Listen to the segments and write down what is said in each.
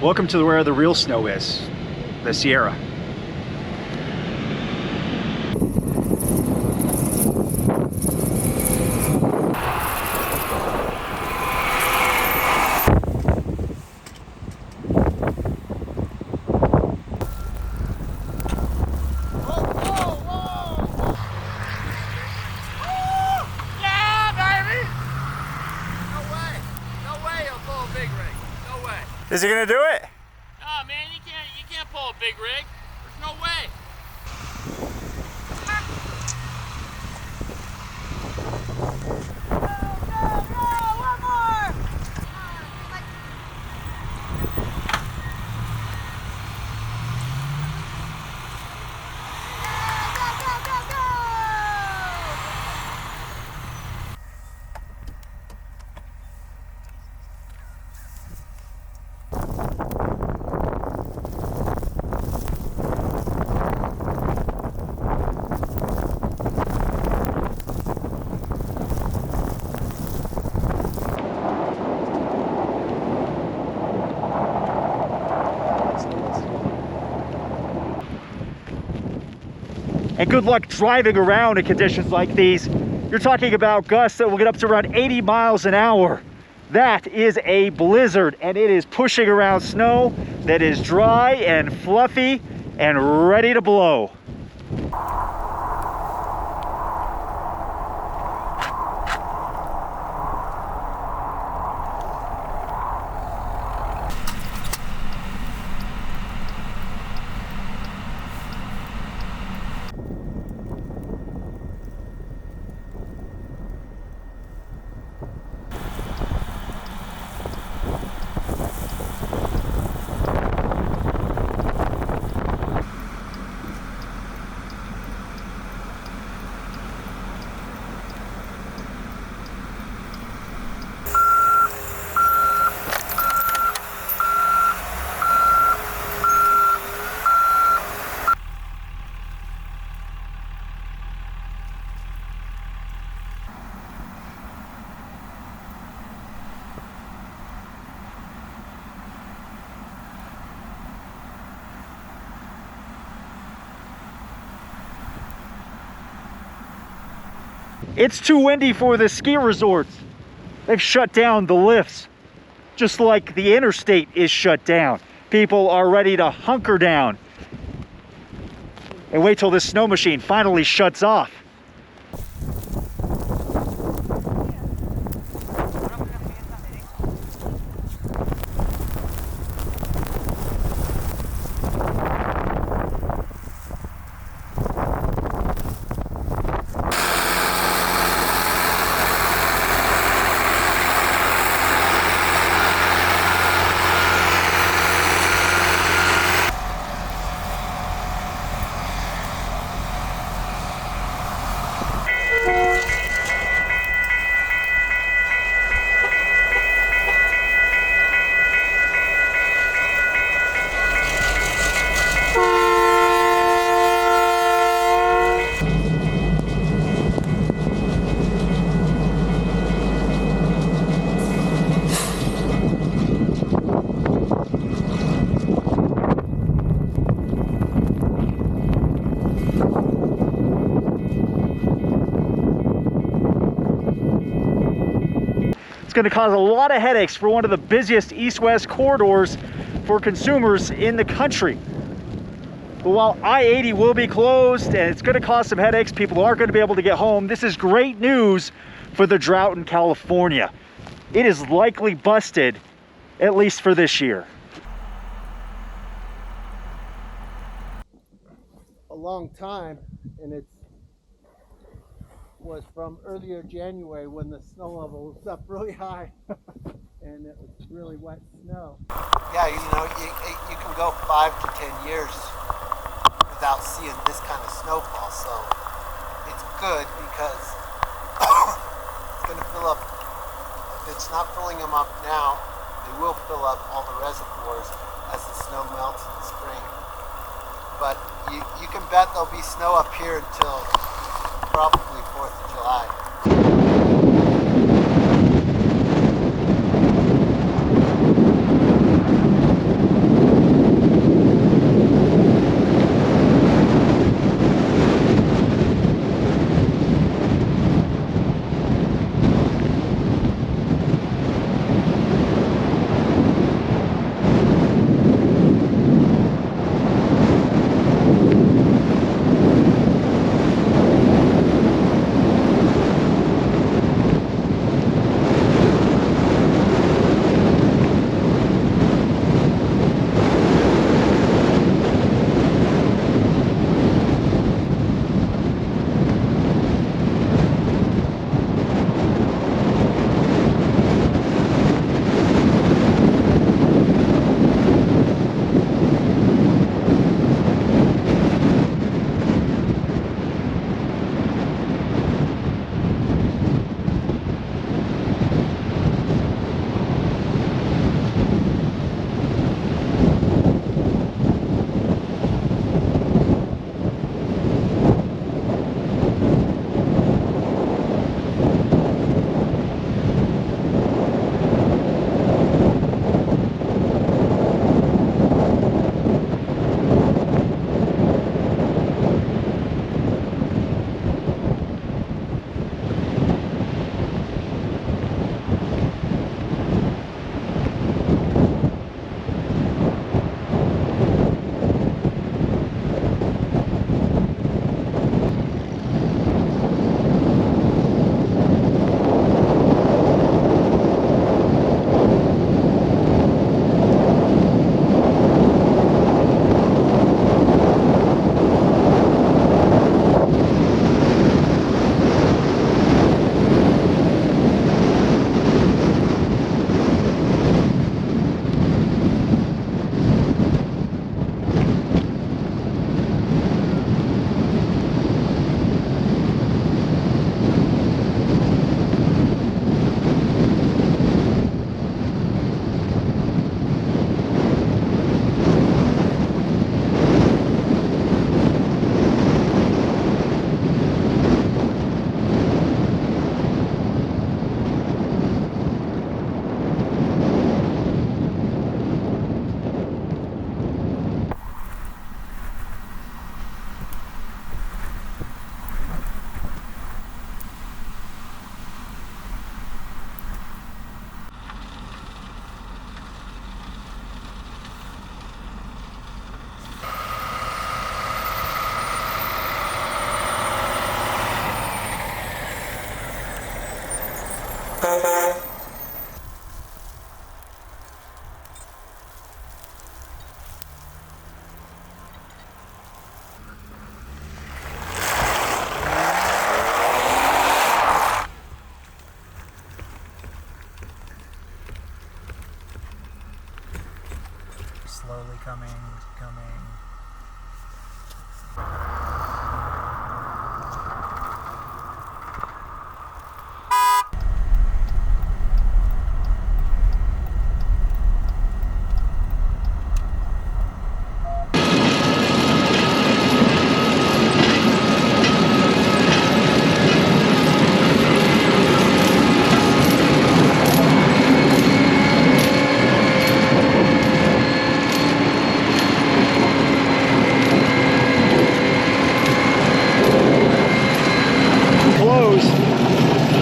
Welcome to where the real snow is, the Sierra. Is he gonna do it? Oh man, you can't pull a big rig. There's no way. No, one more. And good luck driving around in conditions like these. You're talking about gusts that will get up to around 80 miles an hour. That is a blizzard, and it is pushing around snow that is dry and fluffy and ready to blow. It's too windy for the ski resorts. They've shut down the lifts, just like the Interstate is shut down. People are ready to hunker down and wait till this snow machine finally shuts off. Going to cause a lot of headaches for one of the busiest east-west corridors for consumers in the country. But while I-80 will be closed and it's going to cause some headaches, people aren't going to be able to get home. This is great news for the drought in California. It is likely busted, at least for this year. A long time, and it was from earlier January when the snow level was up really high and it was really wet snow. Yeah, you know, you can go 5 to 10 years without seeing this kind of snowfall, so it's good because it's going to fill up. If it's not filling them up now, they will fill up all the reservoirs as the snow melts in the spring. But you can bet there'll be snow up here until probably 4th of July. slowly coming.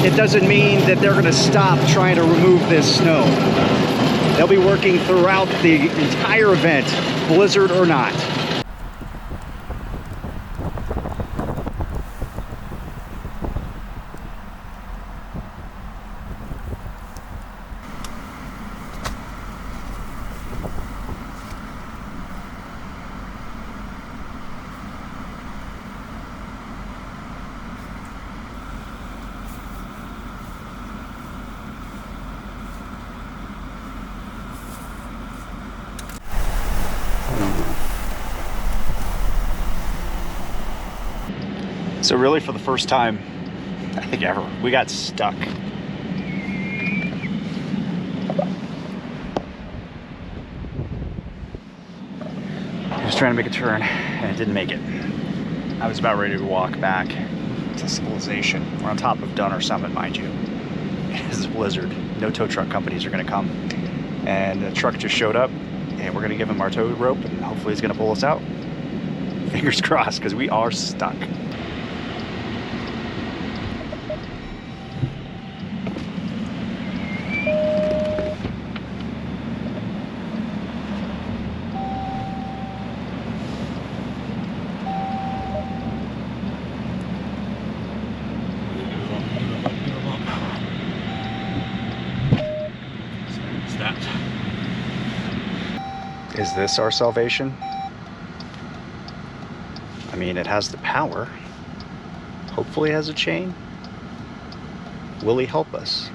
It doesn't mean that they're going to stop trying to remove this snow. They'll be working throughout the entire event, blizzard or not. So really, for the first time, I think ever, we got stuck. I was trying to make a turn and it didn't make it. I was about ready to walk back to civilization. We're on top of Dunner Summit, mind you. It is a blizzard. No tow truck companies are gonna come. And the truck just showed up and we're gonna give him our tow rope and hopefully he's gonna pull us out. Fingers crossed, because we are stuck. Is this our salvation? I mean, it has the power. Hopefully it has a chain. Will he help us?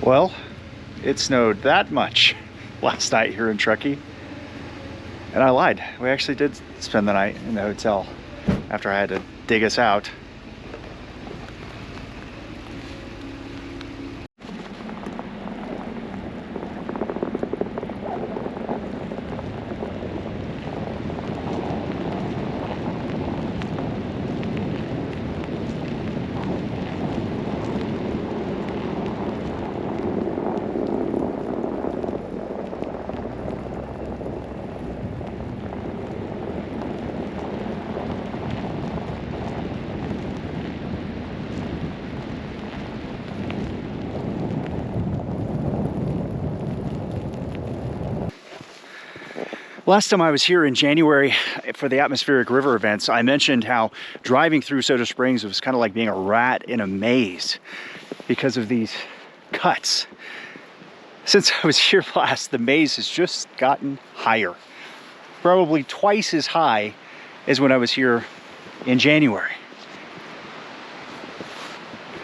Well, it snowed that much last night here in Truckee. And I lied. We actually did spend the night in the hotel after I had to dig us out. Last time I was here in January for the atmospheric river events, I mentioned how driving through Soda Springs was kind of like being a rat in a maze because of these cuts. Since I was here last, the maze has just gotten higher, probably twice as high as when I was here in January.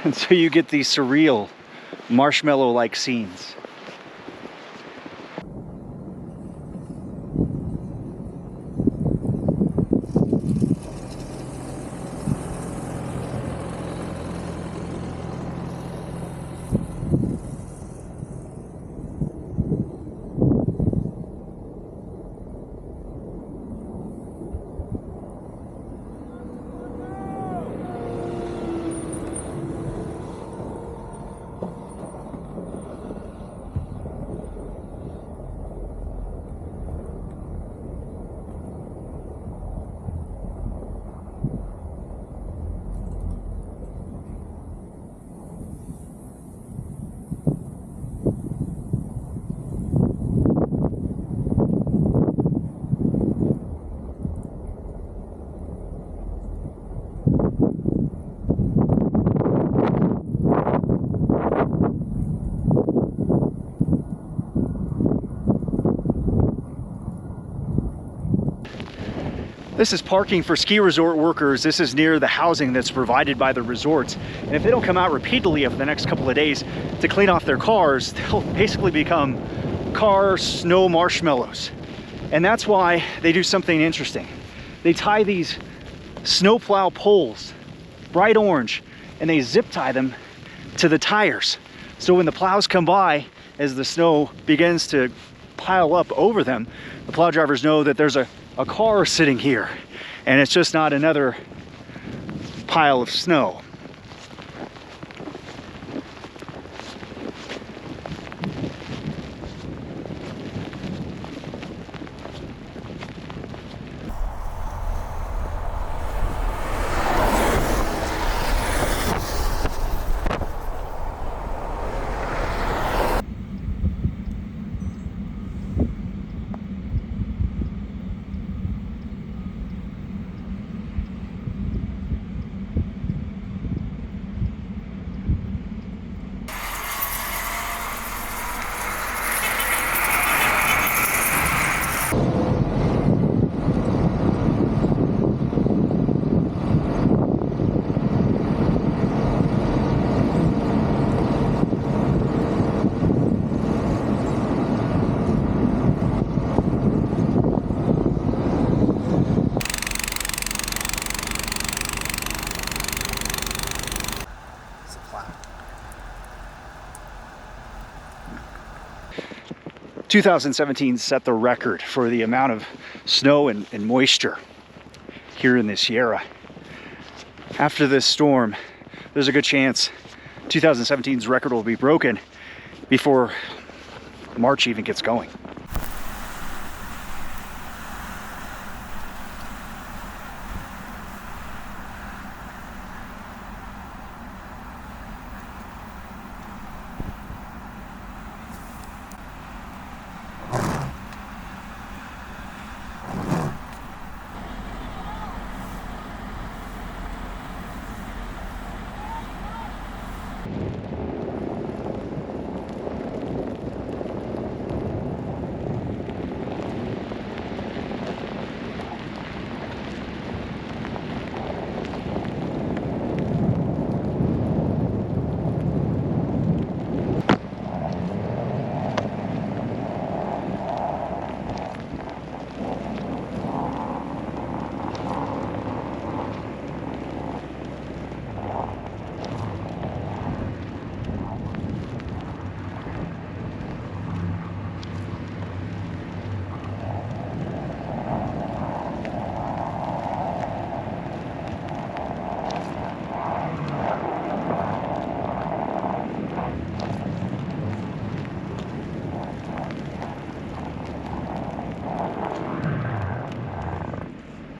And so you get these surreal marshmallow-like scenes. This is parking for ski resort workers. This is near the housing that's provided by the resorts. And if they don't come out repeatedly over the next couple of days to clean off their cars, they'll basically become car snow marshmallows. And that's why they do something interesting. They tie these snowplow poles, bright orange, and they zip tie them to the tires. So when the plows come by, as the snow begins to pile up over them, the plow drivers know that there's a car sitting here, and it's just not another pile of snow. Supply. 2017 set the record for the amount of snow and moisture here in the Sierra. After this storm, there's a good chance 2017's record will be broken before March even gets going.